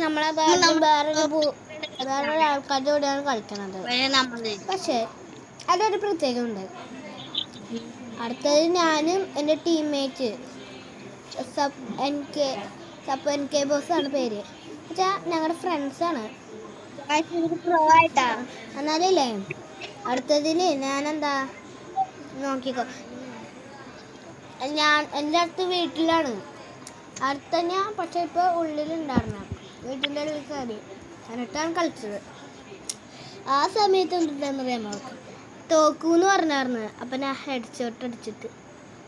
നമ്മളെ വേറൊരു ആൾക്കാരുടെ കൂടെയാണ് കളിക്കണത്. പക്ഷേ അതൊരു പ്രത്യേകത ഉണ്ട്. അടുത്തത് ഞാനും എൻ്റെ teammate sub N K boss ആണ് പേര്. എന്നുവെച്ചാൽ ഞങ്ങളുടെ ഫ്രണ്ട്സാണ്. എന്നാലേ അടുത്തതിന് ഞാനെന്താ നോക്കിക്കോ, ഞാൻ എൻ്റെ അടുത്ത് വീട്ടിലാണ്. അടുത്ത ഞാൻ പക്ഷെ ഇപ്പോൾ ഉള്ളിലുണ്ടായിരുന്നു, വീട്ടിൻ്റെ ഉള്ളിൽ കയറി എന്നിട്ടാണ് കളിച്ചത്. ആ സമയത്ത് എന്തുണ്ടെന്നറിയാമോ, തോക്കൂന്ന് പറഞ്ഞായിരുന്നു. അപ്പം ഞാൻ ഹെഡ് ഷോട്ട് അടിച്ചിട്ട്,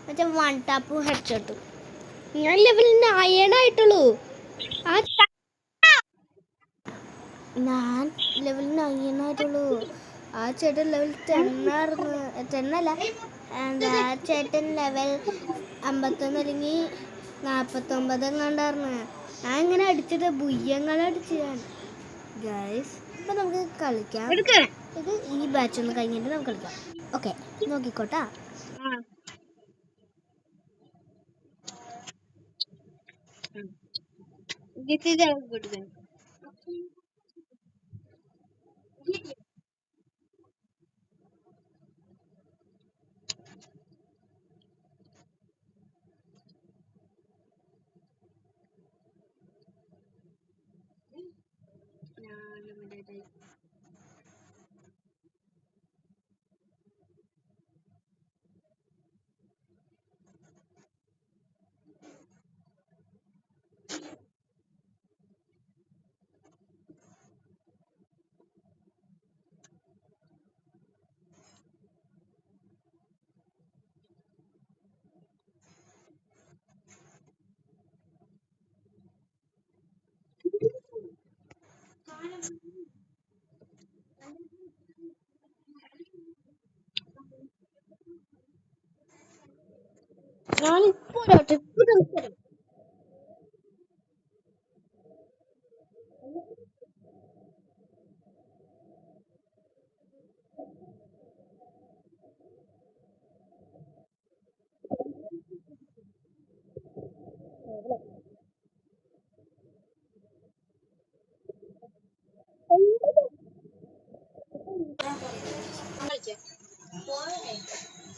മറ്റേ 1 ടാപ്പും ഹെഡ് ഷോട്ടും. ഞാൻ ലെവൽ 9 ആയിട്ടുള്ളൂ. ഞാൻ ലെവൽ 9 ആയിട്ടുള്ളൂ. ആ ചേട്ടൻ ലെവൽ 10 ആയിരുന്നു. 10 അല്ല, എന്താ ചേട്ടൻ ലെവൽ 51 അല്ലെങ്കിൽ 49 എങ്ങാണ്ടായിരുന്നു. ഞാൻ ഇങ്ങനെ അടിച്ചിട്ട് ബുയ്യങ്ങളടിച്ച് ഞാൻ. ഗൈസ്, അപ്പം നമുക്ക് കളിക്കാം. ഇത് ഈ ബാച്ച് ഒന്ന് കഴിഞ്ഞിട്ട് നമുക്ക് കളിക്കാം. ഓക്കെ, നോക്കിക്കോട്ടാ. This is a good one.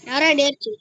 ഞാൻ റെഡി അടിച്ചു.